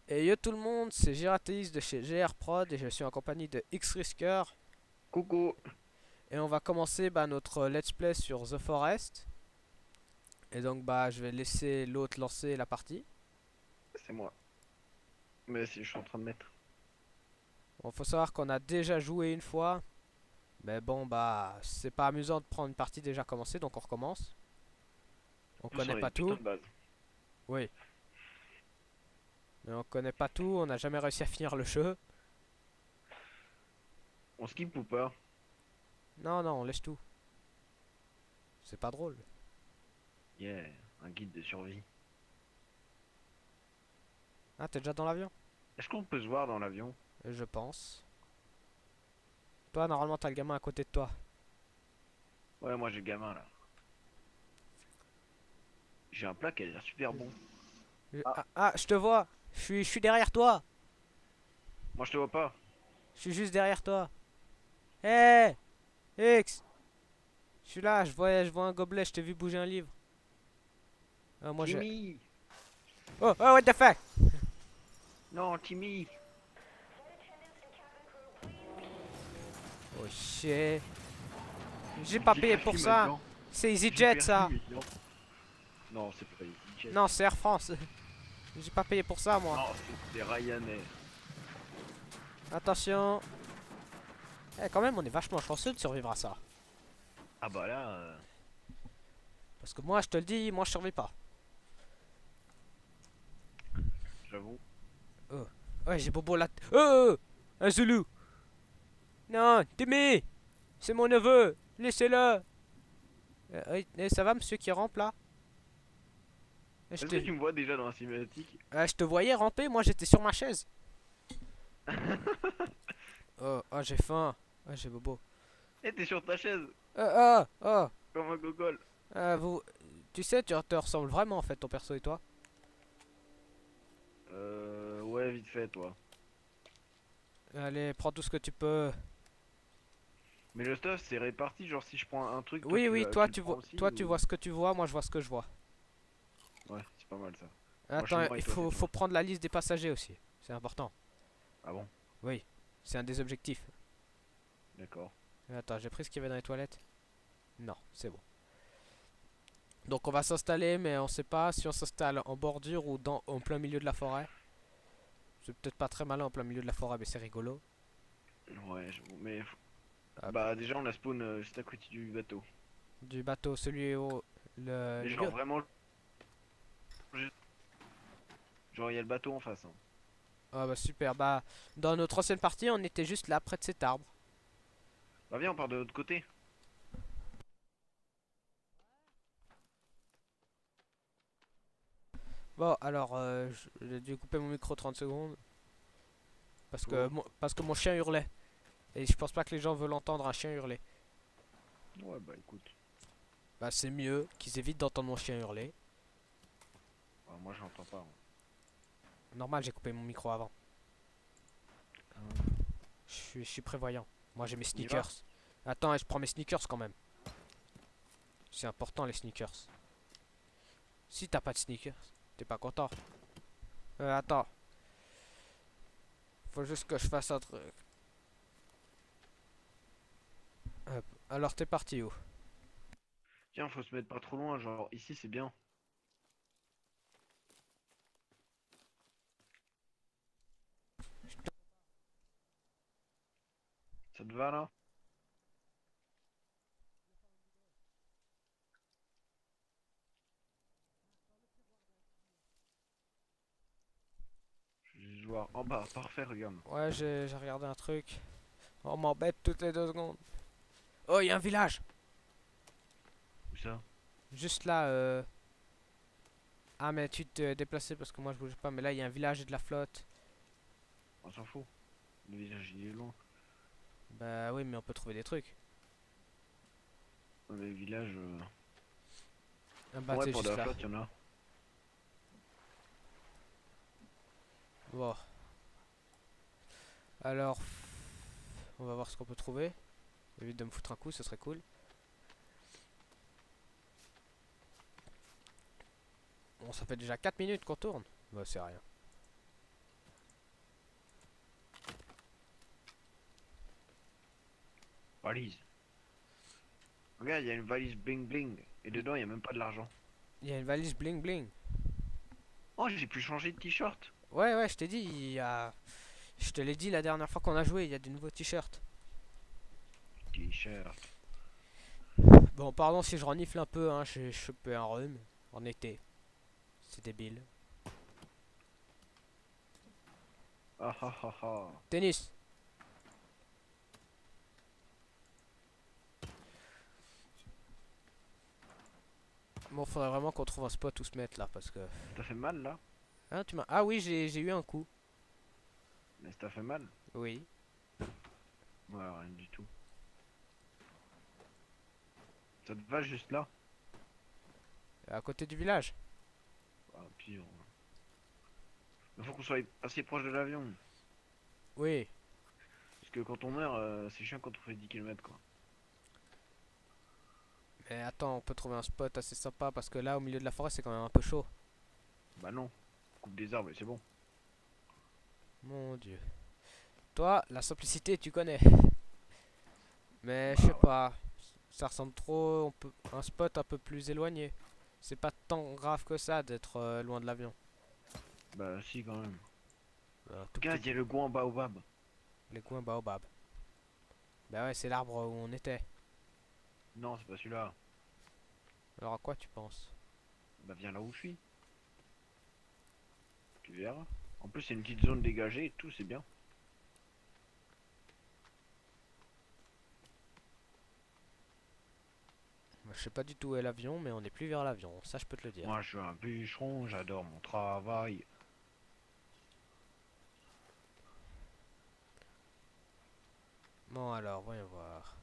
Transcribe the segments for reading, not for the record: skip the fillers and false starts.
Et yo tout le monde, c'est Giratéis de chez GR Prod et je suis en compagnie de X-Risker. Coucou, Et on va commencer notre let's play sur The Forest. Et donc je vais laisser l'autre lancer la partie. c'est moi. Mais si je suis en train de mettre. Bon, faut savoir qu'on a déjà joué une fois. Mais bon c'est pas amusant de prendre une partie déjà commencée, donc on recommence. On En plus, connaît on a pas une putain tout. de base. Oui. Mais on connaît pas tout, on n'a jamais réussi à finir le jeu. On skip ou pas? Non, non, on laisse tout. C'est pas drôle. Yeah, un guide de survie. Ah, t'es déjà dans l'avion? Est-ce qu'on peut se voir dans l'avion? Je pense. Toi, normalement, t'as le gamin à côté de toi. Ouais, moi j'ai le gamin là. J'ai un plat qui a l'air super bon. Ah, Je te vois. Je suis derrière toi. moi je te vois pas. Je suis juste derrière toi. Hé, X. Je suis là, je vois un gobelet, je t'ai vu bouger un livre. Ah, moi j'ai. Timmy! Oh, oh, what the fuck? Non, Timmy! Oh shit. J'ai pas J'ai payé craché pour ça. maintenant. C'est J'ai EasyJet perdu ça. maintenant. Non, c'est pas EasyJet. Non, c'est Air France. J'ai pas payé pour ça moi. Non, c'est Ryanair. Attention. Eh, quand même, on est vachement chanceux de survivre à ça. Ah bah là, Parce que moi, je te le dis, moi je survis pas. j'avoue. Oh, ouais, j'ai Bobo là. Oh, un Zoulou. Non, Timmy. C'est mon neveu. Laissez-le. Ça va, monsieur qui rampe là? Je Est-ce que te, tu me vois déjà dans la cinématique? je te voyais ramper, moi j'étais sur ma chaise. Oh, oh j'ai faim. Oh, j'ai bobo. Eh, t'es sur ta chaise, Oh, oh. comme un gogol. Vous, tu sais, tu te ressembles vraiment en fait, ton perso et toi. Ouais, vite fait, toi. Allez, prends tout ce que tu peux. Mais le stuff, c'est réparti. Genre, si je prends un truc, toi, Oui, oui, toi tu le tu prends vois, aussi toi tu ou... vois ce que tu vois, moi je vois ce que je vois. Ouais, c'est pas mal ça. Moi, je suis Attends, moi et il toi, c'est faut toi. prendre la liste des passagers aussi. C'est important. Ah bon? Oui, c'est un des objectifs. D'accord. Attends, j'ai pris ce qu'il y avait dans les toilettes. Non, c'est bon. Donc on va s'installer, mais on sait pas si on s'installe en bordure ou en plein milieu de la forêt. C'est peut-être pas très malin en plein milieu de la forêt, mais c'est rigolo. Ouais, j'avoue. Mais Hop. bah, déjà, on a spawn juste à côté du bateau. Du bateau, celui au. Mais Le genre, lieu. vraiment, genre, il y a le bateau en face, hein. Ah bah super, dans notre ancienne partie on était juste là près de cet arbre. Bah, viens, on part de l'autre côté. Bon alors j'ai dû couper mon micro 30 secondes Pour. parce que mon chien hurlait. Et je pense pas que les gens veulent entendre un chien hurler. Ouais, bah, écoute. Bah c'est mieux qu'ils évitent d'entendre mon chien hurler. Bah, moi, j'entends pas, hein. Normal j'ai coupé mon micro avant. Euh, Je suis prévoyant. Moi j'ai mes On y va? sneakers. Attends, et je prends mes sneakers quand même. C'est important les sneakers. Si t'as pas de sneakers, t'es pas content. Attends, faut juste que je fasse un truc. Hop. Alors t'es parti où? Tiens, faut se mettre pas trop loin. Genre, ici, c'est bien. Ça te va là? Je vais juste voir. En bas, parfait, regarde. Ouais, j'ai regardé un truc. On m'embête toutes les 2 secondes. Oh, il y a un village. Où ça? Juste là. Ah, mais tu te déplaçais parce que moi je bouge pas. Mais là, il y a un village et de la flotte. On s'en fout. Le village, il est loin. Bah oui, mais on peut trouver des trucs. Ouais, mais le village. Ah bah, Ouais, t'es pour de juste la là. flotte, il y en a. Bon. Alors, on va voir ce qu'on peut trouver. Évite de me foutre un coup, ce serait cool. Bon, ça fait déjà 4 minutes qu'on tourne. Bah, c'est rien. Valise. Regarde, il y a une valise bling bling. Et dedans, il y a même pas de l'argent. Il y a une valise bling bling. Oh, j'ai pu changer de t-shirt. Ouais, ouais, je t'ai dit, il y a... Je te l'ai dit la dernière fois qu'on a joué, il y a des nouveaux t-shirts. T-shirt. Bon, pardon si je renifle un peu, hein, j'ai chopé un rhume en été. C'est débile. Ah ah ah ah. Tennis. Bon, faudrait vraiment qu'on trouve un spot où se mettre là, parce que... T'as fait mal là? Hein, tu m'as... Ah oui, j'ai eu un coup. Mais ça t'a fait mal? Oui. Ouais, rien du tout. Ça te va juste là? À côté du village. Ah, pire. Il faut qu'on soit assez proche de l'avion. Oui. Parce que quand on meurt, c'est chiant quand on fait 10 km quoi. Mais attends, on peut trouver un spot assez sympa, parce que là, au milieu de la forêt, c'est quand même un peu chaud. Bah non. Coupe des arbres et c'est bon. Mon dieu. Toi, la simplicité, tu connais. Mais je sais Bah ouais. pas. Ça ressemble trop... On peut... Un spot un peu plus éloigné. C'est pas tant grave que ça d'être loin de l'avion. Bah si quand même. Un tout petit Regarde, il y a peu. le goût baobab. Les coins baobab. Bah ouais, c'est l'arbre où on était. Non, c'est pas celui-là. Alors à quoi tu penses? Bah viens là où je suis. Tu verras. En plus, c'est une petite zone dégagée et tout, c'est bien. Moi, je sais pas du tout où est l'avion, mais on est plus vers l'avion. Ça, je peux te le dire. Moi, je suis un bûcheron, j'adore mon travail. Bon alors, voyons voir.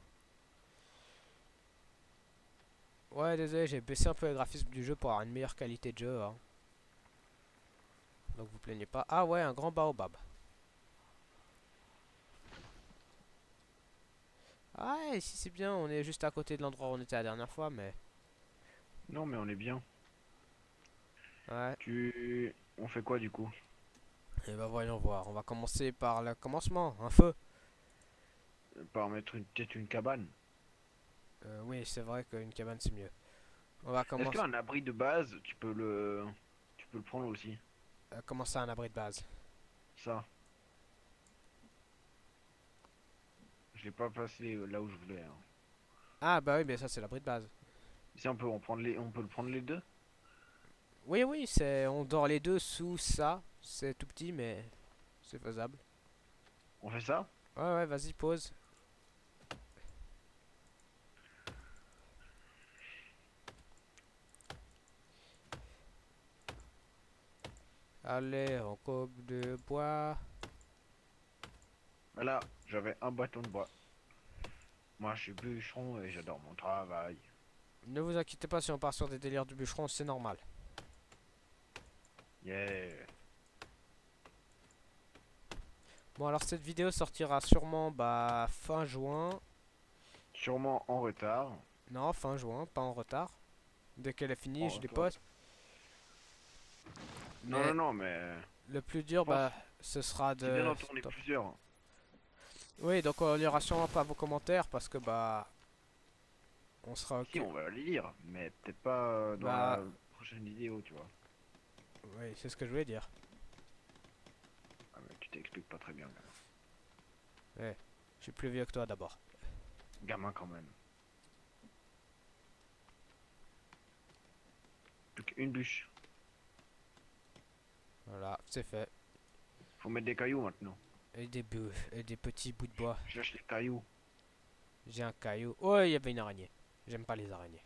Ouais, désolé, j'ai baissé un peu le graphisme du jeu pour avoir une meilleure qualité de jeu, hein. Donc vous plaignez pas. Ah ouais, un grand baobab. Ah, ouais, ici c'est bien, on est juste à côté de l'endroit où on était la dernière fois, mais... Non, mais on est bien. Ouais, On fait quoi du coup? et bah voyons voir. On va commencer par le commencement, un feu. Par mettre peut-être une cabane. Oui, c'est vrai qu'une cabane c'est mieux. On va Est-ce commencer... qu'un abri de base, tu peux le prendre aussi? commencer un abri de base. Ça. Je l'ai pas placé là où je voulais, hein. Ah bah oui, mais ça c'est l'abri de base. Si on peut le prendre les deux? Oui, oui, c'est... On dort les deux sous ça. C'est tout petit, mais c'est faisable. On fait ça? Ouais, ouais, vas-y, pause. Allez, on coupe de bois. Voilà, j'avais un bâton de bois. Moi, je suis bûcheron et j'adore mon travail. Ne vous inquiétez pas si on part sur des délires du bûcheron, c'est normal. Yeah. Bon, alors cette vidéo sortira sûrement bah fin juin. Sûrement en retard. Non, fin juin, pas en retard. Dès qu'elle est finie, En je les retard. poste. Non, non, Mais non, mais le plus je dur, pense bah, ce sera c'est bien de... d'en tourner Stop. plusieurs. Oui, donc on lira sûrement pas vos commentaires parce que bah... On sera Si, ok. on va les lire, mais peut-être pas dans Bah... la prochaine vidéo, tu vois. Oui, c'est ce que je voulais dire. Ah, mais tu t'expliques pas très bien, gamin. Ouais, je suis plus vieux que toi d'abord. Gamin quand même. Plus qu'une bûche. Voilà, c'est fait. Faut mettre des cailloux maintenant. Et des petits bouts de bois. Je cherche les cailloux. J'ai un caillou. Oh, il y avait une araignée. J'aime pas les araignées.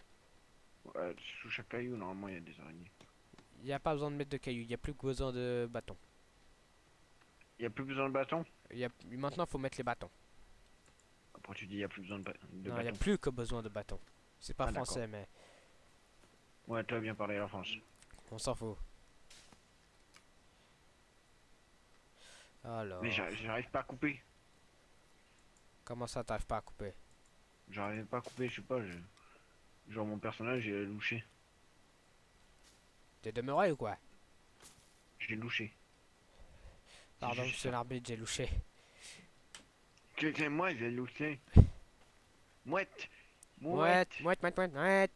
Ouais, sous chaque caillou, normalement, il y a des araignées. Il n'y a pas besoin de mettre de cailloux, il n'y a plus que besoin de bâtons. Il y a plus besoin de bâton? Maintenant, il faut mettre les bâtons. Après, tu dis il y a plus besoin de Non, il n'y a bâton. plus que besoin de bâtons. C'est pas Ah, d'accord. français, mais Ouais, tu as bien parlé la France. on s'en fout. Mais Alors, j'arrive pas à couper. comment ça, t'arrives pas à couper? J'arrive pas à couper, je sais pas. Genre, mon personnage, il a louché. T'es demeuré ou quoi? J'ai louché. C'est Pardon, juste monsieur ça. l'arbitre, j'ai louché. Quelqu'un, moi, j'ai louché. Mouette. Mouette, Mouette. mouette, mouette, mouette, mouette.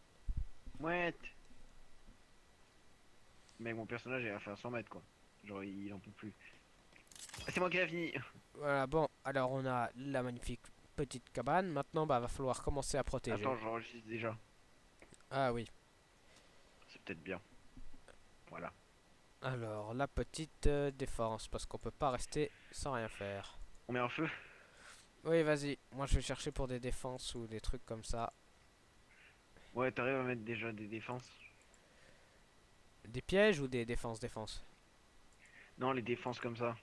Mouette. Mec, mon personnage il a fait 100 mètres quoi. Genre il en peut plus. Ah, c'est moi qui l'ai fini. Voilà, bon, alors on a la magnifique petite cabane. Maintenant, bah, va falloir commencer à protéger. Attends, j'enregistre déjà. Ah oui. C'est peut-être bien. Voilà. Alors, la petite défense, parce qu'on peut pas rester sans rien faire. On met un feu. Oui, vas-y. Moi, je vais chercher pour des défenses ou des trucs comme ça. Ouais, t'arrives à mettre déjà des défenses. Des pièges ou des défenses? Non, les défenses comme ça.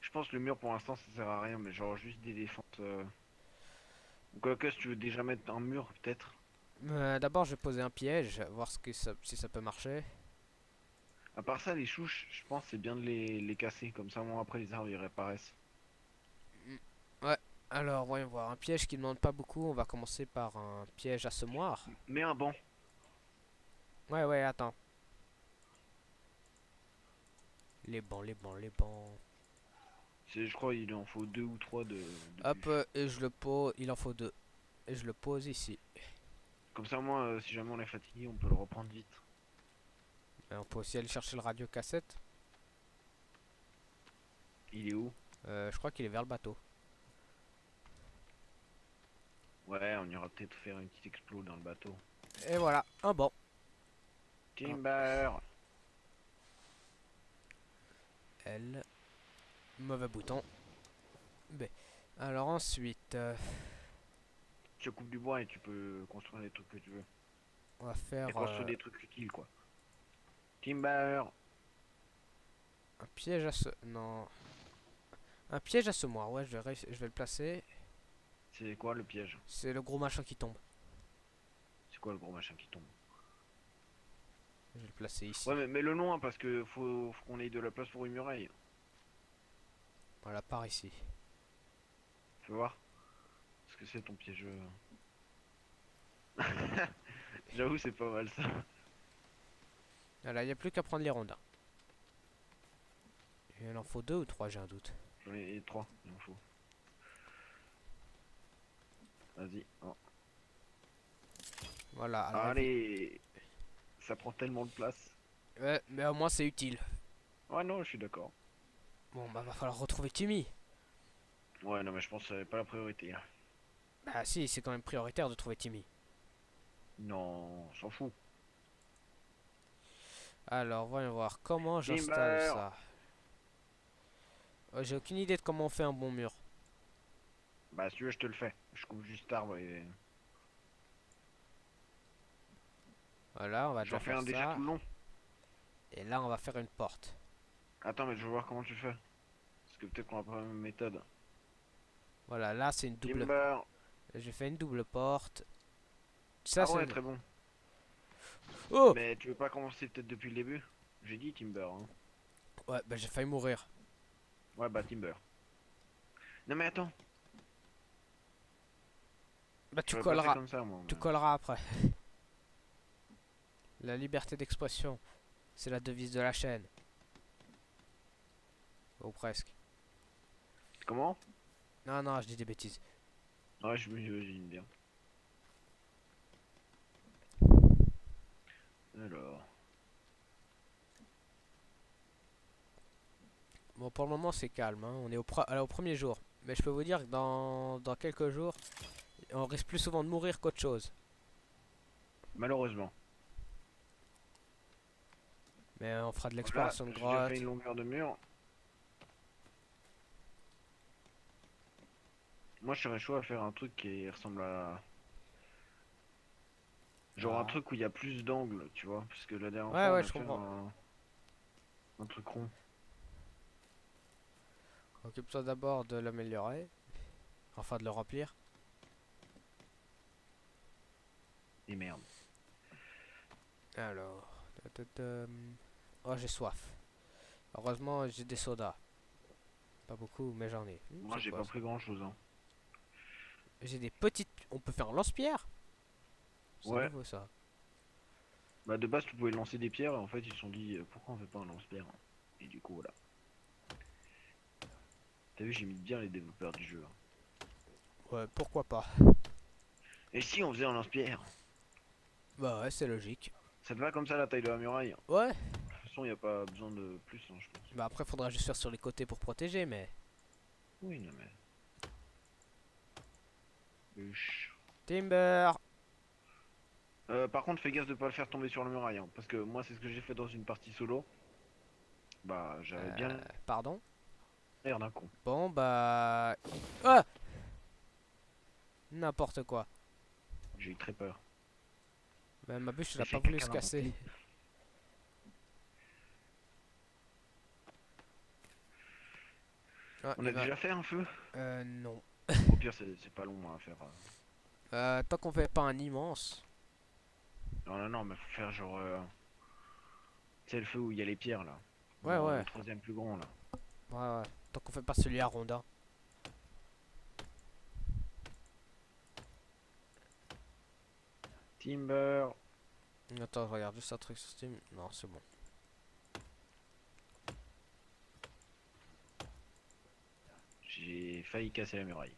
Je pense que le mur pour l'instant ça sert à rien, mais genre juste des défenses. Quoique, si tu veux déjà mettre un mur, peut-être. D'abord, je vais poser un piège, voir si ça peut marcher. À part ça, les chouches, je pense que c'est bien de les casser. Comme ça, moi après les arbres ils réapparaissent. Mm, ouais. Alors, voyons voir. Un piège qui ne demande pas beaucoup. On va commencer par un piège à semoir. Mets un banc. Ouais, ouais, attends. Les bancs, les bancs, les bancs. Je crois il en faut deux ou trois de Hop, bûches. et je le pose. Il en faut deux. Et je le pose ici. Comme ça, moi, si jamais on est fatigué, on peut le reprendre vite. Et on peut aussi aller chercher le radio cassette. Il est où? Je crois qu'il est vers le bateau. Ouais, on ira peut-être faire une petite explo dans le bateau. Et voilà, un banc. Un Timber! L. Mauvais bouton. B. Alors ensuite, Tu coupes du bois et tu peux construire les trucs que tu veux. on va Et faire construire des trucs utiles, quoi. Timber! un piège à Non. Un piège à semoir, ouais, je vais le placer. C'est quoi le piège? C'est le gros machin qui tombe. C'est quoi le gros machin qui tombe? Je vais le placer Ouais, ici. mais mets-le loin parce que faut qu'on ait de la place pour une muraille. Voilà, par ici. Fais voir. Parce que c'est ton piège. J'avoue, c'est pas mal ça. Voilà, il n'y a plus qu'à prendre les rondins. Il en faut deux ou trois, j'ai un doute. J'en ai trois, il en faut. Vas-y. Oh. Voilà, alors Allez! Ça prend tellement de place. ouais, mais au moins c'est utile. Ouais, non, je suis d'accord. Bon, bah va falloir retrouver Timmy. Ouais, non, mais je pense que c'est pas la priorité, hein. Bah si, c'est quand même prioritaire de trouver Timmy. Non, on s'en fout. Alors, voyons voir comment j'installe Timber! ça. J'ai aucune idée de comment on fait un bon mur. Bah, si tu veux, je te le fais. Je coupe juste l'arbre et. Voilà, on va J'en déjà fais faire un déjà ça. tout le long. Et là, on va faire une porte. Attends, mais je veux voir comment tu fais. Parce que peut-être qu'on a pas la même méthode. Voilà, là, c'est une double... Timber! J'ai fait une double porte. Ça, Ah c'est... ouais, très bon. Oh! Mais tu veux pas commencer peut-être depuis le début? J'ai dit Timber, hein. Ouais, bah j'ai failli mourir. Ouais, bah Timber. Non, mais attends. Bah tu J'aurais pas fait colleras. comme ça, moi. Tu colleras après. La liberté d'expression, c'est la devise de la chaîne. Ou presque. Comment? Non, non, je dis des bêtises. Ouais, je m'imagine bien. Alors. Bon, pour le moment, c'est calme, hein. On est au premier jour. Mais je peux vous dire que dans quelques jours, on risque plus souvent de mourir qu'autre chose. Malheureusement. Mais on fera de Voilà, l'exploration de j'ai déjà fait grottes. une longueur de mur. Moi, je serais chaud à faire un truc qui ressemble à. Genre un Ah. truc où il y a plus d'angles, tu vois. Parce que la dernière Ouais, fois, on ouais, a je fait comprends. un truc rond. Occupe-toi d'abord de l'améliorer. Enfin, de le remplir. Et merde. Alors. Oh, j'ai soif. Heureusement, j'ai des sodas. Pas beaucoup, mais j'en ai. Moi, C'est j'ai quoi pas ça? pris grand chose, hein. J'ai des petites. On peut faire un lance-pierre. C'est Ouais. nouveau ça. Bah, de base, tu pouvais lancer des pierres. Et en fait, ils se sont dit, pourquoi on fait pas un lance-pierre? Et du coup, voilà. T'as vu, j'ai mis bien les développeurs du jeu, hein. Ouais, pourquoi pas. Et si on faisait un lance-pierre? Bah ouais, c'est logique. Ça te va comme ça la taille de la muraille? De Ouais. toute façon, y a pas besoin de plus, hein, je pense. Bah après, faudra juste faire sur les côtés pour protéger, mais... Oui, non mais. Bûche. Timber. Par contre, fais gaffe de pas le faire tomber sur la muraille, hein, parce que moi, c'est ce que j'ai fait dans une partie solo. Bah, j'avais bien Pardon. l'air d'un con. Bon, bah... Ah, n'importe quoi. J'ai eu très peur. Bah, ma bûche, elle Mais a pas c'est voulu quelqu'un se dans mon casser. clip. Ah, On il a va... déjà fait un feu? Non. Au pire, c'est pas long à faire. Tant qu'on fait pas un immense. Non, non, non, mais faut faire genre. Tu sais, le feu où il y a les pierres là. Ouais, Bon, ouais. le troisième plus grand là. Ouais, ouais. Tant qu'on fait pas celui à rondin. Timber. Attends, je regarde juste un truc sur Steam. Non, c'est bon. J'ai failli casser la muraille.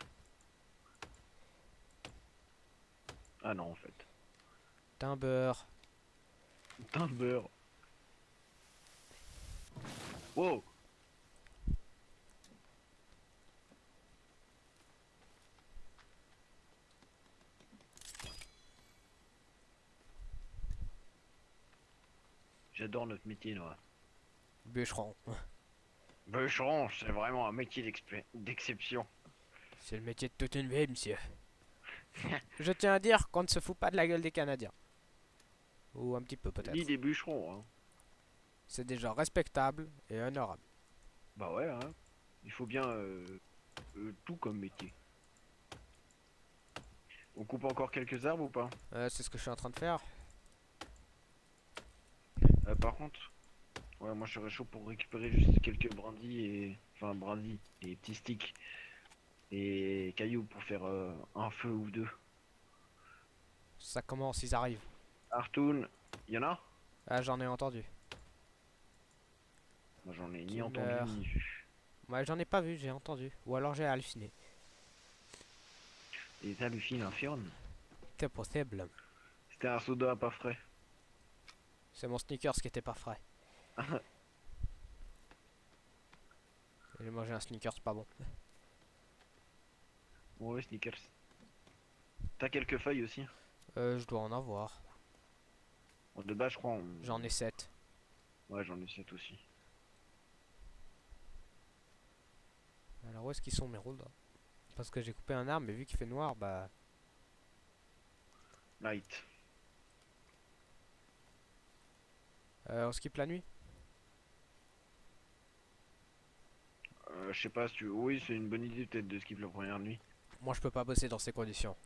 Ah non, en fait. Timber. Timber. Wow! J'adore notre métier, là. Bûcheron. Bûcheron, c'est vraiment un métier d'exception. C'est le métier de toute une vie, monsieur. Je tiens à dire qu'on ne se fout pas de la gueule des Canadiens. Ou un petit peu peut-être. Ni des bûcherons, hein. C'est des gens respectables et honorables. Bah ouais, hein. Il faut bien tout comme métier. On coupe encore quelques arbres ou pas? C'est ce que je suis en train de faire. Par contre, ouais, moi je serais chaud pour récupérer juste quelques brindilles et. Enfin, brindilles et petits sticks et cailloux pour faire un feu ou deux. Ça commence, ils arrivent. Artoon, y en a? Ah, j'en ai entendu. Moi j'en ai ni Qui entendu meurt. ni vu. Ouais, j'en ai pas vu, j'ai entendu. Ou alors j'ai halluciné. Et hallucines un Fion. C'est possible. C'était un soda pas frais. C'est mon sneakers qui était pas frais. J'ai mangé un sneakers pas bon. Ouais, sneakers. T'as quelques feuilles aussi? Je dois en avoir. Bon, de base, je crois. J'en ai 7. Ouais, j'en ai 7 aussi. Alors où est-ce qu'ils sont mes rôles là? Parce que j'ai coupé un arbre, mais vu qu'il fait noir, bah... Light. on skip la nuit? Je sais pas si tu. Oui, c'est une bonne idée peut-être de skip la première nuit. Moi je peux pas bosser dans ces conditions.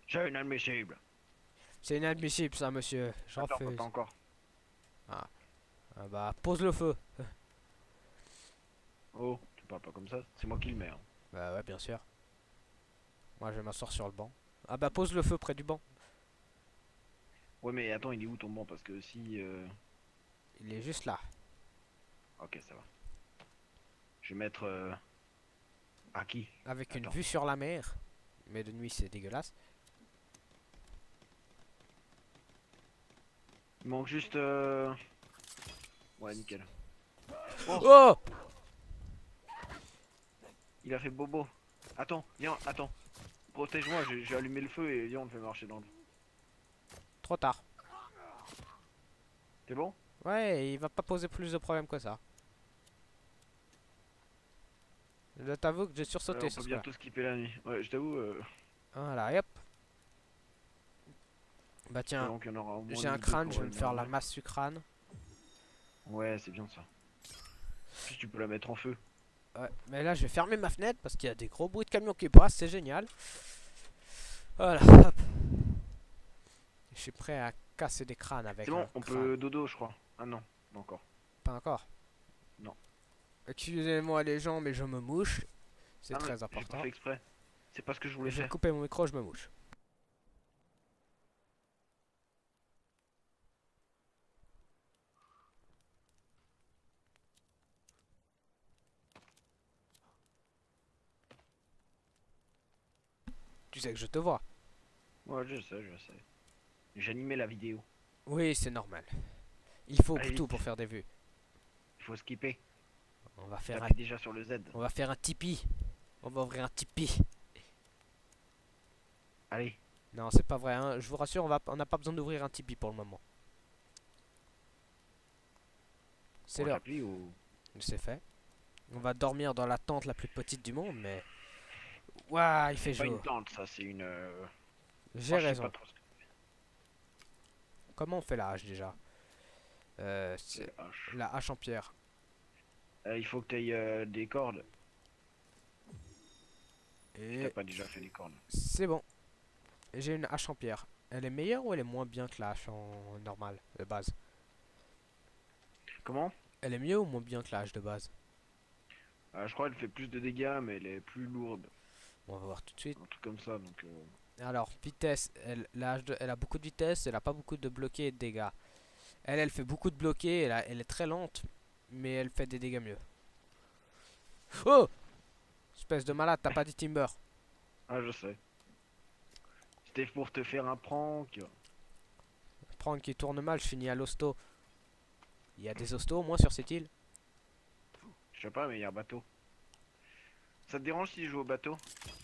C'est inadmissible. C'est inadmissible ça monsieur, j'en Attends, refuse. pas encore. Ah. Ah bah pose le feu. Oh, tu parles pas comme ça, c'est moi qui le mets, hein. Bah ouais bien sûr. Moi je vais m'asseoir sur le banc. Ah bah pose le feu près du banc. Ouais, mais attends, il est où ton banc? Parce que si. Il est juste là. Ok, ça va. Je vais mettre. À qui? Avec une Attends. vue sur la mer. Mais de nuit c'est dégueulasse. Il manque juste. Ouais, nickel. Oh, Oh! il a fait bobo. Attends, viens, attends. Protège-moi, j'ai allumé le feu et viens, on le fait marcher dans le. Trop tard. T'es bon? Ouais, il va pas poser plus de problèmes que ça. Je t'avoue que j'ai sursauté On sur peut ce là. bientôt skipper la nuit. Ouais, je t'avoue. Voilà, et hop. Bah tiens, Espérons qu'il y en aura au moins j'ai un une ou deux crâne, pour je vais me faire la émerger. masse du crâne. Ouais, c'est bien ça. En plus, tu peux la mettre en feu. Ouais, mais là je vais fermer ma fenêtre parce qu'il y a des gros bruits de camions qui passent, c'est génial. Voilà, hop. Je suis prêt à casser des crânes avec C'est bon, un on crâne. peut dodo, je crois. Ah non, pas encore. Pas encore. Non. Excusez-moi les gens, mais je me mouche. C'est Ah, mais très j'ai pas important. fait exprès. C'est pas ce que je voulais Je vais faire. couper mon micro, je me mouche. Tu sais que je te vois. Ouais, je sais, je sais. J'animais la vidéo. Oui, c'est normal. Il faut Allez tout pour vite, faire des vues. il faut skipper. On va faire un, T'appuies déjà sur le Z. on va faire un Tipeee. On va ouvrir un Tipeee. Allez, Non, c'est pas vrai, hein. Je vous rassure, on n'a pas besoin d'ouvrir un Tipeee pour le moment. C'est on l'heure. s'appuie ou... C'est fait. On va dormir dans la tente la plus petite du monde, mais... Ouah, il fait C'est pas une jour. tente, ça, c'est une... J'ai Oh, je sais pas raison. trop ce que Comment on fait la hache déjà c'est. C'est H. la hache en pierre. Il faut que tu aies des cordes. Si t'as Et pas déjà fait des cordes. c'est bon. J'ai une hache en pierre. Elle est meilleure ou elle est moins bien que la hache en normale, de base? Comment? Elle est mieux ou moins bien que la hache de base? Je crois qu'elle fait plus de dégâts, mais elle est plus lourde. Bon, on va voir tout de suite. Un truc comme ça, donc... Alors, vitesse. Elle a beaucoup de vitesse, elle a pas beaucoup de bloqués et de dégâts. Elle fait beaucoup de bloqués, elle est très lente, mais elle fait des dégâts mieux. Oh! Espèce de malade, t'as pas dit Timber. Ah, je sais. C'était pour te faire un prank. Prendre qui tourne mal, je finis à l'hosto. Il y a des hostos au moins sur cette île? Je sais pas, mais il y a un bateau. Ça te dérange si je joue au bateau?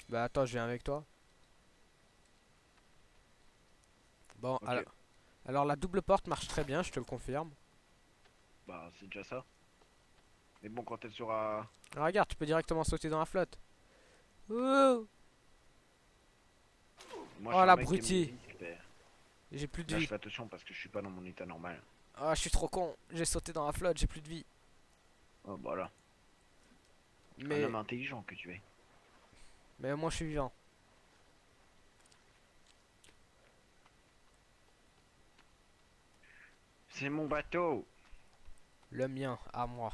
Bah attends, je viens avec toi. Bon, Ok, alors la double porte marche très bien, je te le confirme. bah c'est déjà ça. Mais bon, quand elle sera... Ah, regarde, tu peux directement sauter dans la flotte. Ouh, Moi, je oh suis un mec qui aime les l'abruti, risques, mais j'ai plus de là, je vie. fais attention parce que je suis pas dans mon état normal. Ah, je suis trop con, j'ai sauté dans la flotte, j'ai plus de vie. Oh, bah là. Un Mais, homme intelligent que tu es. mais au moins je suis vivant. C'est mon bateau! Le mien, à moi.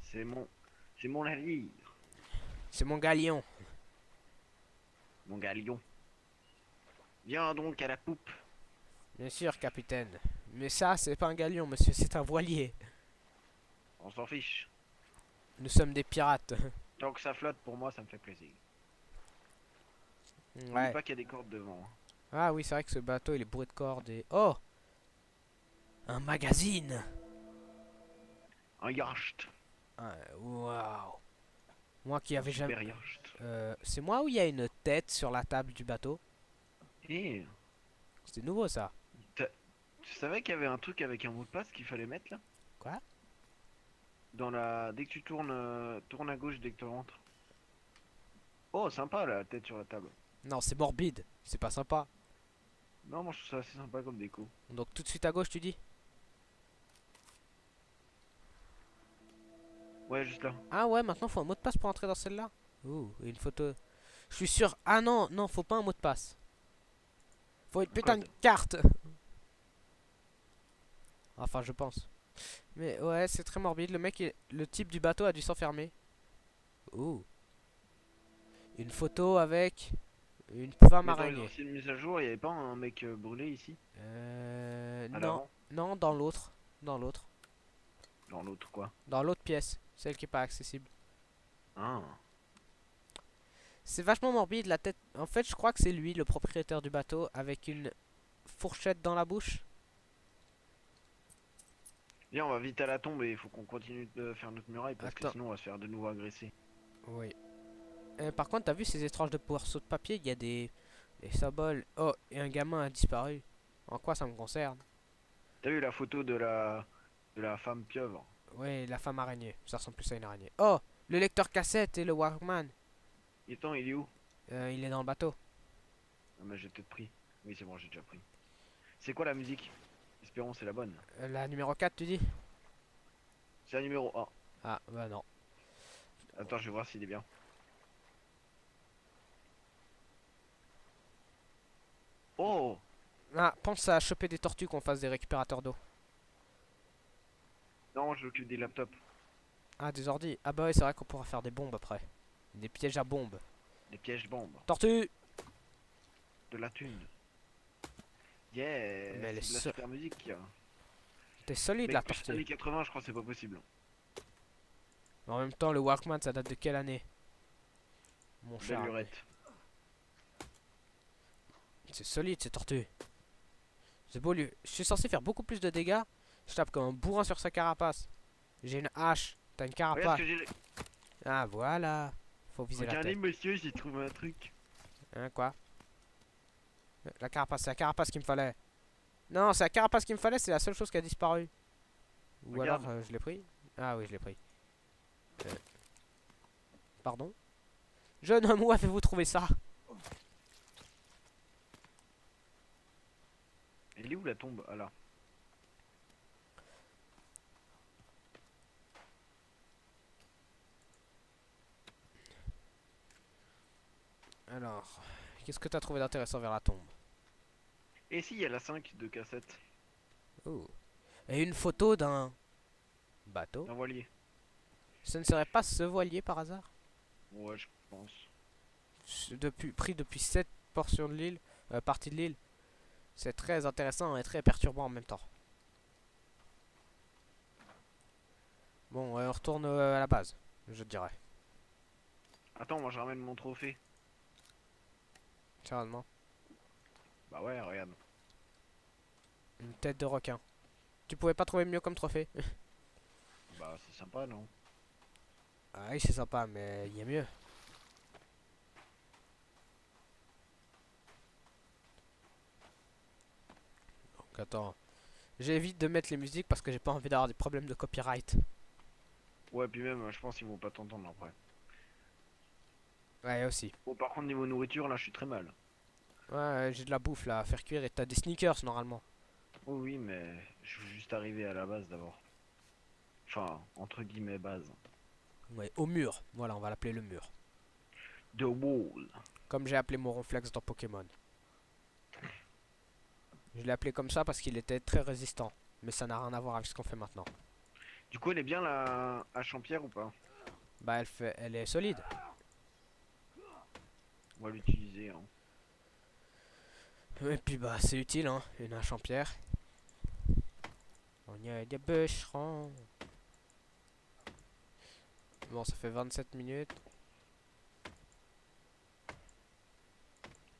C'est mon... C'est mon navire! C'est mon galion. Mon galion. Viens donc à la poupe! Bien sûr, capitaine. Mais ça, c'est pas un galion, monsieur, c'est un voilier. On s'en fiche. Nous sommes des pirates. Tant que ça flotte, pour moi, ça me fait plaisir. N'oublie Ouais. pas qu'il y a des cordes devant. Hein. Ah oui, c'est vrai que ce bateau, il est bourré de cordes et... Oh! Un magazine! Un yacht! Ah, waouh! Moi qui Un avais jamais... super yacht. C'est moi où il y a une tête sur la table du bateau? Et... C'était nouveau ça. Tu savais qu'il y avait un truc avec un mot de passe qu'il fallait mettre là? Quoi? Dans la... Dès que tu tournes, tourne à gauche dès que tu rentres. Oh, sympa la tête sur la table. Non, c'est morbide. C'est pas sympa. Non, moi je trouve ça assez sympa comme déco. Donc tout de suite à gauche, tu dis? Ouais, juste là. Ah ouais, maintenant faut un mot de passe pour entrer dans celle-là? Ouh, et une photo. Je suis sûr. Ah non, non, faut pas un mot de passe. Faut une Un putain de code. carte. Enfin, je pense. Mais ouais, c'est très morbide. Le type du bateau a dû s'enfermer. Ouh. Une photo avec une femme Mais dans les araignée. anciennes mises à jour, il y avait pas un mec brûlé ici? À Non, l'avant? non, dans l'autre. Dans l'autre. Dans l'autre quoi? Dans l'autre pièce. Celle qui est pas accessible. Ah. C'est vachement morbide la tête. En fait, je crois que c'est lui, le propriétaire du bateau, avec une fourchette dans la bouche. Viens, on va vite à la tombe et il faut qu'on continue de faire notre muraille parce que Attends. sinon on va se faire de nouveau agresser. Oui. Par contre, t'as vu ces étranges de morceaux de papier? Il y a des symboles. Oh, et un gamin a disparu. En quoi ça me concerne? T'as vu la photo de la femme pieuvre? Oui, la femme araignée. Ça ressemble plus à une araignée. Oh, le lecteur cassette et le Walkman. Attends, il est où? Il est dans le bateau. Ah mais j'ai peut-être pris. Oui c'est bon, j'ai déjà pris. C'est quoi la musique? Espérons c'est la bonne. La numéro 4, tu dis? C'est la numéro 1. Ah, bah non. Attends, je vais voir s'il est bien. Oh! Ah, pense à choper des tortues qu'on fasse des récupérateurs d'eau. Non, je m'occupe des laptops. Ah, des ordi. Ah bah oui, c'est vrai qu'on pourra faire des bombes après. Des pièges à bombes. Des pièges bombes. Tortue! De la thune. Yeah! Mais elle est C'est de la so- super musique. T'es solide Mais la plus tortue. années 80, je crois que c'est pas possible. En même temps, le Walkman, ça date de quelle année? Mon Belle cher. lurette. C'est solide, ces tortues. C'est beau lui. Je suis censé faire beaucoup plus de dégâts. Je tape comme un bourrin sur sa carapace. J'ai une hache. T'as une Regarde carapace. ce que j'ai. Ah, voilà. Faut viser la Regardez, tête. monsieur, j'ai trouvé un truc. Hein, quoi? La carapace, c'est la carapace qu'il me fallait. Non, c'est la carapace qu'il me fallait, c'est la seule chose qui a disparu. Ou Regarde. alors, je l'ai pris. Ah oui, je l'ai pris. Euh, Pardon? Jeune homme, où avez-vous trouvé ça? Elle est où la tombe? Ah là. Alors, qu'est-ce que t'as trouvé d'intéressant vers la tombe? Et si, il y a la 5 de cassette. Oh. Et une photo d'un bateau. Un voilier. Ce ne serait pas ce voilier par hasard? Ouais, je pense. Pris depuis cette portion de l'île, partie de l'île. C'est très intéressant et très perturbant en même temps. Bon, on retourne à la base, je dirais. Attends, moi je ramène mon trophée. Sérieusement. Bah ouais, regarde. Une tête de requin. Tu pouvais pas trouver mieux comme trophée? Bah c'est sympa, non? Ah oui, c'est sympa, mais il y a mieux. Donc attends. J'évite de mettre les musiques parce que j'ai pas envie d'avoir des problèmes de copyright. Ouais, puis même, je pense qu'ils vont pas t'entendre après. Ouais, aussi. Bon, par contre, niveau nourriture, là, je suis très mal. Ouais, j'ai de la bouffe là à faire cuire et t'as des sneakers normalement. Oh oui, mais je suis juste arrivé à la base d'abord. Enfin, entre guillemets, base. Ouais, au mur. Voilà, on va l'appeler le mur. The Wall. Comme j'ai appelé mon ronflex dans Pokémon. Je l'ai appelé comme ça parce qu'il était très résistant. Mais ça n'a rien à voir avec ce qu'on fait maintenant. Du coup, elle est bien la hache en pierre ou pas? Bah elle est solide. On va l'utiliser, hein. Et puis bah c'est utile hein, une hache en pierre. On y a des bûcherons. Bon ça fait 27 minutes.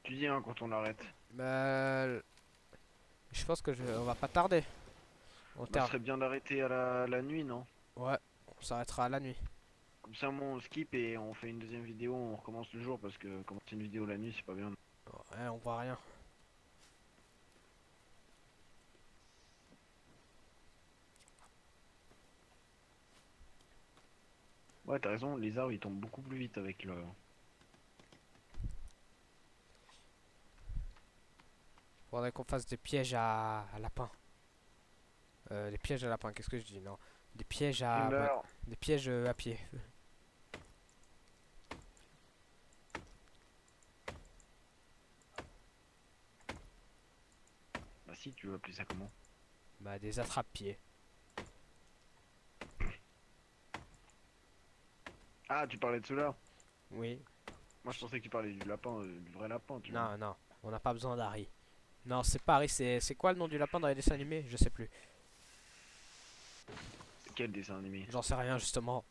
Tu dis, hein, quand on arrête. Bah je pense que on va pas tarder. On Bah, ce termine. serait bien d'arrêter à la nuit, non? Ouais, on s'arrêtera à la nuit. Comme ça, moi, on skip et on fait une deuxième vidéo, on recommence le jour parce que commencer une vidéo la nuit, c'est pas bien. Ouais, on voit rien. Ouais, t'as raison, les arbres ils tombent beaucoup plus vite avec le. Faudrait qu'on fasse des pièges à lapins. Des pièges à lapins, qu'est-ce que je dis? Non. Des pièges à. Gamer. Des pièges à pied. Bah si, tu veux appeler ça comment? Bah des attrape-pieds. Ah, tu parlais de ceux-là? Oui. Moi, je pensais que tu parlais du lapin, du vrai lapin, tu vois. Non, non. On n'a pas besoin d'Harry. Non, c'est pas Harry, c'est quoi le nom du lapin dans les dessins animés? Je sais plus. Quel dessin animé? J'en sais rien justement.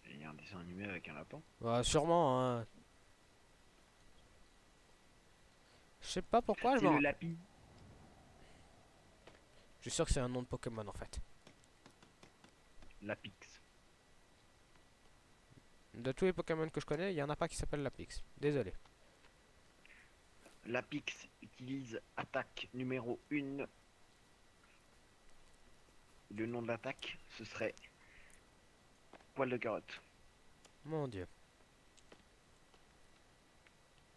Il y a un dessin animé avec un lapin? Sûrement, hein. Je sais pas pourquoi, C'est le lapin. je suis sûr que c'est un nom de Pokémon en fait. Lapix. De tous les Pokémon que je connais, il y en a pas qui s'appelle Lapix. Désolé. Lapix utilise attaque numéro 1. Le nom de l'attaque, ce serait poil de carotte. Mon dieu.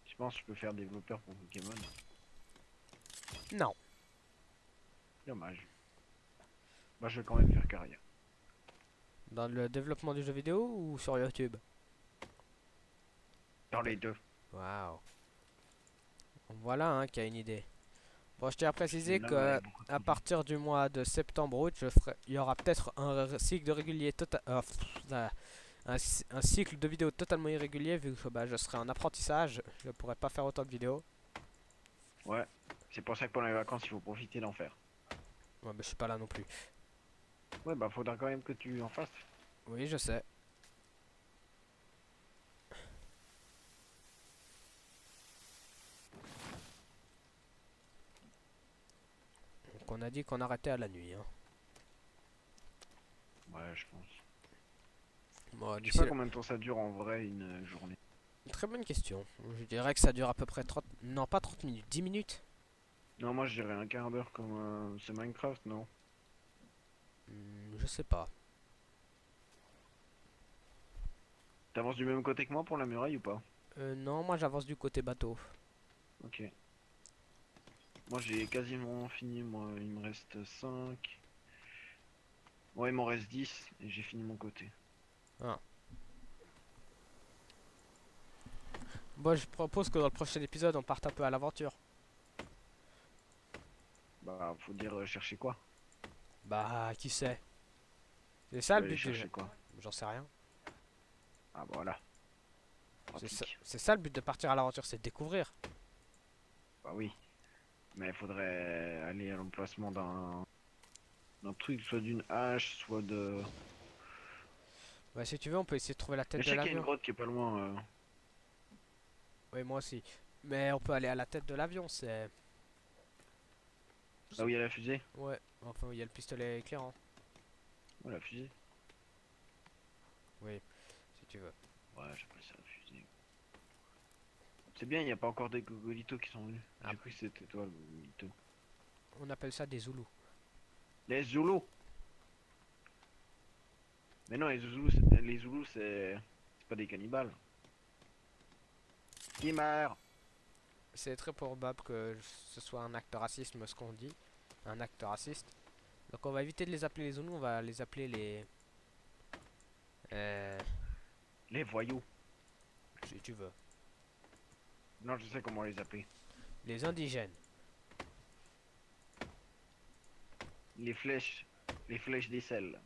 Je pense que je peux faire développeur pour Pokémon. Non. Dommage. Bah, je vais quand même faire carrière. Dans le développement du jeu vidéo ou sur YouTube? Dans les deux. Waouh. Voilà hein, qui a une idée. Bon, je tiens à préciser Là, que ouais, beaucoup à de partir du mois de septembre-août, il y aura peut-être un cycle de régulier total, un cycle de vidéos totalement irrégulier vu que bah, je serai en apprentissage, je pourrai pas faire autant de vidéos. Ouais. C'est pour ça que pendant les vacances, il faut profiter d'en faire. Ouais, mais je suis pas là non plus. Ouais, bah, faudra quand même que tu en fasses. Oui, je sais. qu'on a dit qu'on arrêtait à la nuit. Hein. Ouais, je pense. Bon, Je sais d'ici pas là... combien de temps ça dure en vrai une journée. Très bonne question. Je dirais que ça dure à peu près 30... Non, pas 30 minutes, 10 minutes. Non, moi je dirais un quart d'heure comme c'est Minecraft, non? Je sais pas. T'avances du même côté que moi pour la muraille ou pas? Non, moi j'avance du côté bateau. Ok. Moi j'ai quasiment fini, moi il me reste 5. Ouais, il m'en reste 10 et j'ai fini mon côté. Ah. Bon, je propose que dans le prochain épisode, on parte un peu à l'aventure. Bah, faut dire chercher quoi? Bah, qui sait? C'est Tu ça vas le aller but du jeu. chercher quoi? J'en sais rien. Ah bah voilà, pratique. C'est ça le but de partir à l'aventure, c'est de découvrir. Bah oui, mais il faudrait aller à l'emplacement d'un truc, soit d'une hache, soit de... Ouais, si tu veux, on peut essayer de trouver la Mais tête je de sais qu'il y a une l'avion. grotte qui est pas loin. Oui, moi aussi. Mais on peut aller à la tête de l'avion, c'est... Là où il y a la fusée? Ouais, enfin, il y a le pistolet éclairant. Ouais, la fusée. Oui, si tu veux. Ouais, j'appelle ça la fusée. C'est bien, il n'y a pas encore des gogolitos qui sont venus. Ah, J'ai cru que c'était toi le gogolito. on appelle ça des Zoulous. Les Zoulous! Mais non, les Zoulous, c'est pas des cannibales. Qui meurt? C'est très probable que ce soit un acte racisme, ce qu'on dit. Un acte raciste. Donc on va éviter de les appeler les Zoulous, on va les appeler les... Euh, Les voyous. si tu veux. Non, je sais comment les appeler. Les indigènes. Les flèches. Les flèches d'aisselle.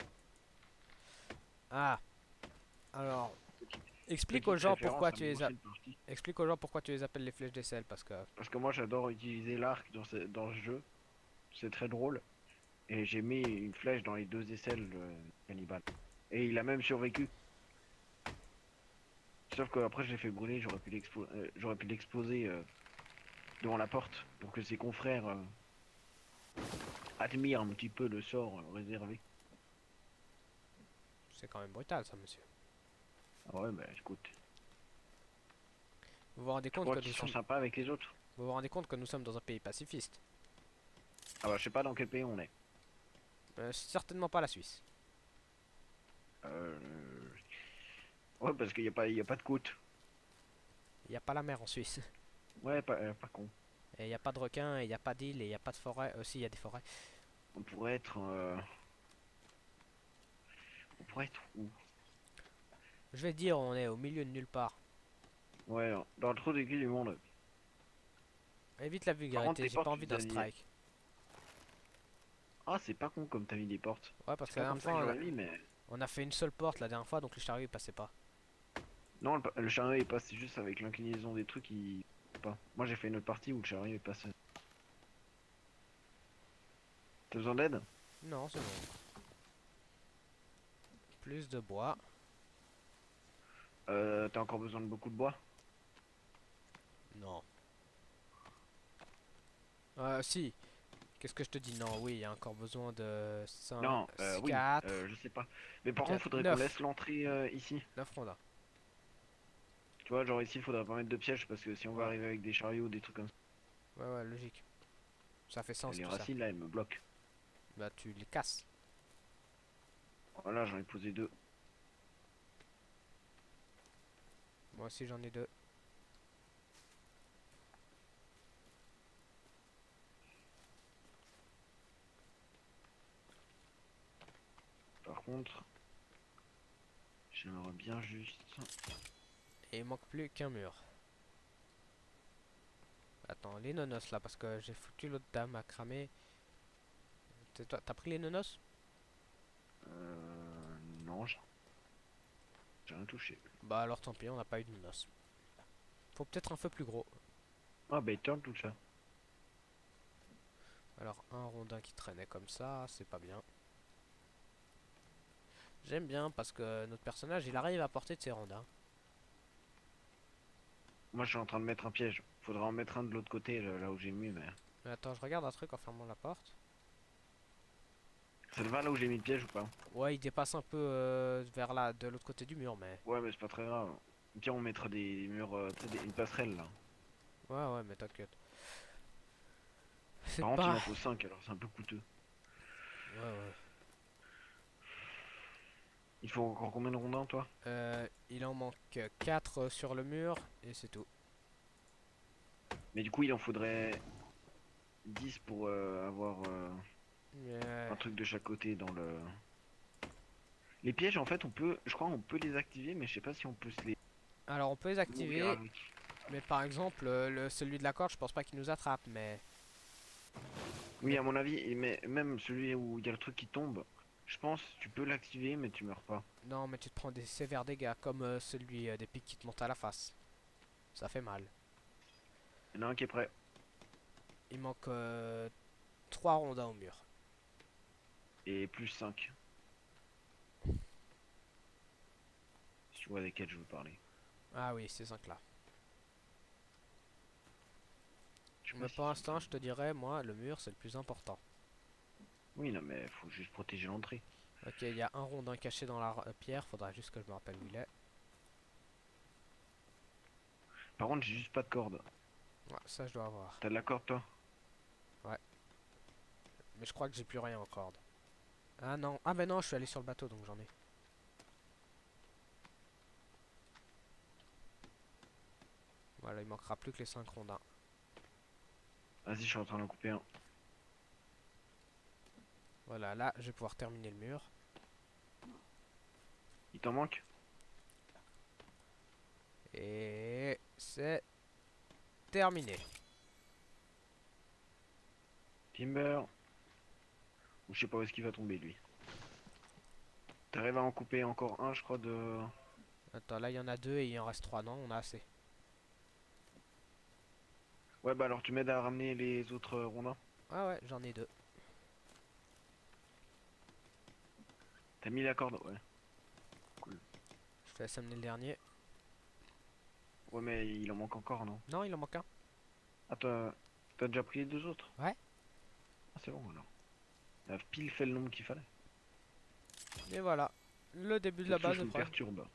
Ah, alors... Explique aux Petite gens référence pourquoi à mon ancienne partie. Explique aux gens pourquoi tu les appelles les flèches d'aisselle, parce que... Parce que moi j'adore utiliser l'arc dans ce jeu. C'est très drôle. Et j'ai mis une flèche dans les deux aisselles cannibales. Et il a même survécu. Sauf que après je l'ai fait brûler, j'aurais pu l'exploser devant la porte pour que ses confrères admirent un petit peu le sort réservé. C'est quand même brutal ça, monsieur. Ah ouais, bah écoute. Vous vous rendez Je compte crois que qu'ils sont sympas avec les autres. vous vous rendez compte que nous sommes dans un pays pacifiste. Ah bah je sais pas dans quel pays on est. Certainement pas la Suisse. Euh... Ouais, parce qu'il y a pas de côte. Il n'y a pas la mer en Suisse. Ouais, pas con. Et il n'y a pas de requins, et il n'y a pas d'îles, et il n'y a pas de forêt. Aussi, il y a des forêts. On pourrait être... On pourrait être où? Je vais dire, on est au milieu de nulle part. Ouais, dans le trou du cul du monde. Évite la Par contre, vulgarité, tes j'ai pas portes, envie d'un strike. Ah, c'est pas con comme t'as mis des portes. Ouais, parce C'est que la pas comme dernière ça que fois, j'aurais mis, mais... on a fait une seule porte la dernière fois, donc le chariot il passait pas. Non, le chariot il passe juste avec l'inclinaison des trucs, il... pas. Moi j'ai fait une autre partie où le chariot il passe. T'as besoin d'aide? Non, c'est bon. Plus de bois. T'as encore besoin de beaucoup de bois? Non. Si. Qu'est-ce que je te dis? Non, oui, il y a encore besoin de 5, Non, oui, 4, je sais pas. Mais par contre, 4, faudrait qu'on 9. laisse l'entrée ici. 9 rondins. Tu vois, genre ici, faudrait pas mettre de pièges parce que si on va Ouais. arriver avec des chariots ou des trucs comme ça, Ouais, ouais, logique. Ça fait sens les tout ça. racines là, elles me bloquent. Bah, tu les casses. Voilà, j'en ai posé deux. Moi aussi, j'en ai deux. Par contre, j'aimerais bien juste... Et il manque plus qu'un mur. Attends, les nonos là, parce que j'ai foutu l'autre dame à cramer. T'as pris les nonos? Non, j'ai rien touché. Bah alors tant pis, on n'a pas eu de nonos. Faut peut-être un feu plus gros. Ah bah, turn tout ça. Alors un rondin qui traînait comme ça, c'est pas bien. J'aime bien parce que notre personnage il arrive à porter de ses rondins. Moi, je suis en train de mettre un piège. Faudra en mettre un de l'autre côté, là où j'ai mis, mais... Mais attends, je regarde un truc en fermant la porte. Ça te va là où j'ai mis le piège ou pas? Ouais, il dépasse un peu vers là, de l'autre côté du mur, mais... Ouais, mais c'est pas très grave. Au pire, on mettra des murs, tu sais, une passerelle là. Ouais, ouais, mais t'inquiète. C'est Par contre, il pas... m'en faut 5 alors c'est un peu coûteux. Ouais, ouais. Il faut encore combien de rondins, toi? Il en manque 4 sur le mur, et c'est tout. Mais du coup, il en faudrait 10 pour avoir Mais... un truc de chaque côté dans le. Les pièges, en fait, on peut, je crois, on peut les activer, mais je sais pas si on peut se les Alors, on peut les mourir activer, avec. mais par exemple, celui de la corde, je pense pas qu'il nous attrape, mais... Oui, mais... à mon avis, mais même celui où il y a le truc qui tombe, je pense tu peux l'activer, mais tu meurs pas. Non, mais tu te prends des sévères dégâts, comme celui des pics qui te montent à la face. Ça fait mal. Il y en a un qui est prêt. Il manque 3 rondins au mur. Et plus 5 si tu vois desquels je veux parler. Ah oui, ces 5 là. Je sais Mais pas pour s'ils sont l'instant, très. je te dirais, moi, le mur, c'est le plus important. Oui, non, mais faut juste protéger l'entrée. Ok, il y a un rondin caché dans la pierre, faudra juste que je me rappelle où il est. Par contre, j'ai juste pas de corde. Ouais, ça, je dois avoir. T'as de la corde, toi? Ouais, mais je crois que j'ai plus rien en corde. Ah non, ah ben non, je suis allé sur le bateau, donc j'en ai. Voilà, il manquera plus que les 5 rondins. Vas-y, je suis en train d'en couper un. Voilà, là, je vais pouvoir terminer le mur. Il t'en manque? Et c'est terminé. Timber. Ou je sais pas où est-ce qu'il va tomber, lui. T'arrives à en couper encore un, je crois, de. Attends, là, il y en a 2 et il en reste 3, non? On a assez. Ouais, bah alors tu m'aides à ramener les autres rondins. Ah ouais, j'en ai 2. T'as mis la corde? Ouais. Cool. Je te laisse amener le dernier. Ouais, mais il en manque encore, non? Non, il en manque un. Ah, t'as déjà pris les deux autres? Ouais. Ah, c'est bon alors. T'as pile fait le nombre qu'il fallait. Et voilà. Le début de la Cette base sauce est me prêt. perturbe.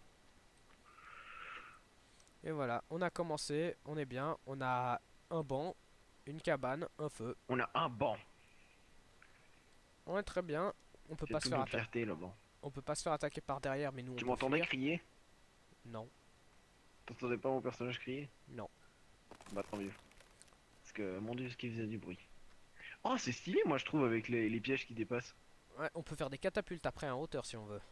Et voilà, on a commencé, on est bien. On a un banc, une cabane, un feu. On a un banc. On est très bien. On peut C'est pas se toute faire notre attaquer. fierté, le banc. On peut pas se faire attaquer par derrière, mais nous on Tu peut m'entendais fuir. crier? Non, T'entendais pas mon personnage crier? non. Bah tant mieux. Parce que mon dieu, ce qui faisait du bruit. Oh, c'est stylé, moi je trouve, avec les pièges qui dépassent. Ouais, on peut faire des catapultes après en hauteur si on veut.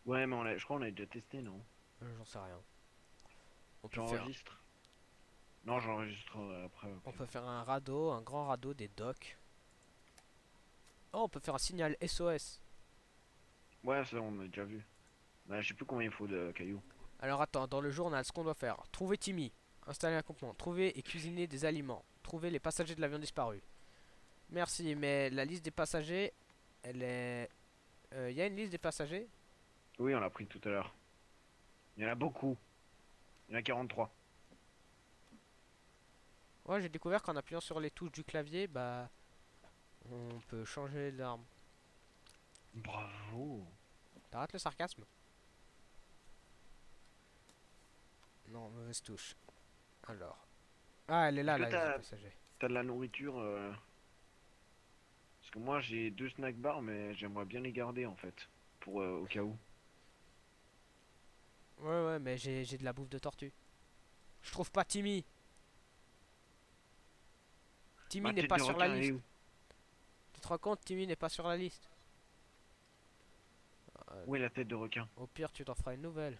Ouais, mais je crois qu'on a déjà testé, non? J'en sais rien. On peut faire, J'enregistre. Non, j'enregistre après. on Ok. peut faire un radeau, un grand radeau, des docks. Oh, on peut faire un signal SOS. Ouais, ça on a déjà vu. Bah, je sais plus combien il faut de cailloux. Alors attends, dans le journal, ce qu'on doit faire. Trouver Timmy. Installer un campement. Trouver et cuisiner des aliments. Trouver les passagers de l'avion disparu. Merci, mais la liste des passagers, elle est... Il y a une liste des passagers? Oui, on l'a pris tout à l'heure. Il y en a beaucoup. Il y en a 43. Ouais, j'ai découvert qu'en appuyant sur les touches du clavier, bah... On peut changer d'arme. Bravo. T'arrêtes le sarcasme? Non, mauvaise touche. Alors. Ah, elle est Est-ce là, que la liste des passagers. t'as de la nourriture Parce que moi j'ai deux snack bars, mais j'aimerais bien les garder en fait. Pour au cas où. Ouais, ouais, mais j'ai de la bouffe de tortue. Je trouve pas Timmy. Timmy Ma n'est tête pas de sur la requin, elle est liste. où? Tu te rends compte, Timmy n'est pas sur la liste. Où est la tête de requin? Au pire, tu t'en feras une nouvelle.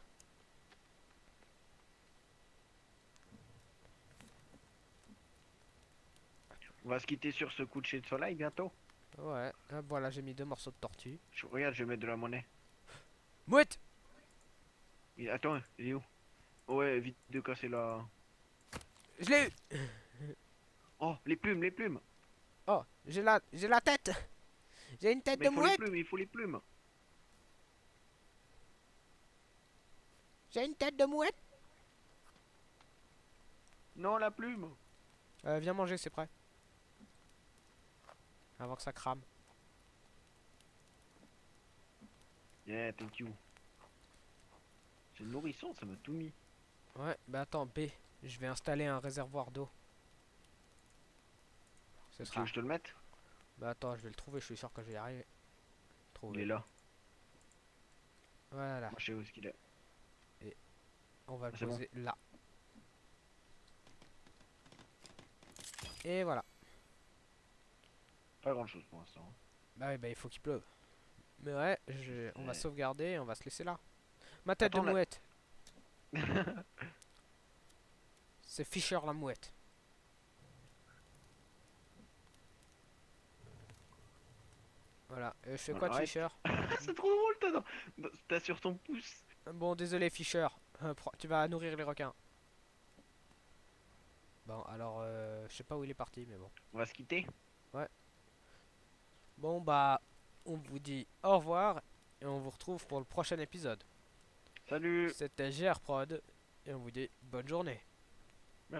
On va se quitter sur ce coucher de soleil bientôt. Ouais, hop, voilà, j'ai mis 2 morceaux de tortue. Regarde, je vais mettre de la monnaie. Mouette! Attends, il est où? Ouais, vite de casser la. Je l'ai eu! Oh, les plumes, les plumes! Oh, j'ai la tête! J'ai une tête Mais de il faut les mouette! plumes, il faut les plumes! J'ai une tête de mouette! Non, la plume! Viens manger, c'est prêt. Avant que ça crame. Yeah, thank you. C'est nourrissant, ça m'a tout mis. Ouais, bah attends, B. Je vais installer un réservoir d'eau. Ce Tu veux sera. que je te le mette? Bah attends, je vais le trouver, je suis sûr que je vais y arriver. Il est Trouver. là. Voilà. Moi je sais où est-ce qu'il est. Et on va le Ah, c'est bon. poser là. Et voilà. Pas grand chose pour l'instant. Bah oui, bah il faut qu'il pleuve. Mais ouais, on va sauvegarder et on va se laisser là. Ma tête de Attends là. mouette. C'est Fisher la mouette. Voilà. Je fais quoi de Arrête. Fisher? C'est trop drôle, t'as sur ton pouce. Bon, désolé Fisher. Tu vas nourrir les requins. Bon, alors, je sais pas où il est parti, mais bon. On va se quitter. Ouais. Bon, bah, on vous dit au revoir et on vous retrouve pour le prochain épisode. Salut. C'était GR Prod et on vous dit bonne journée.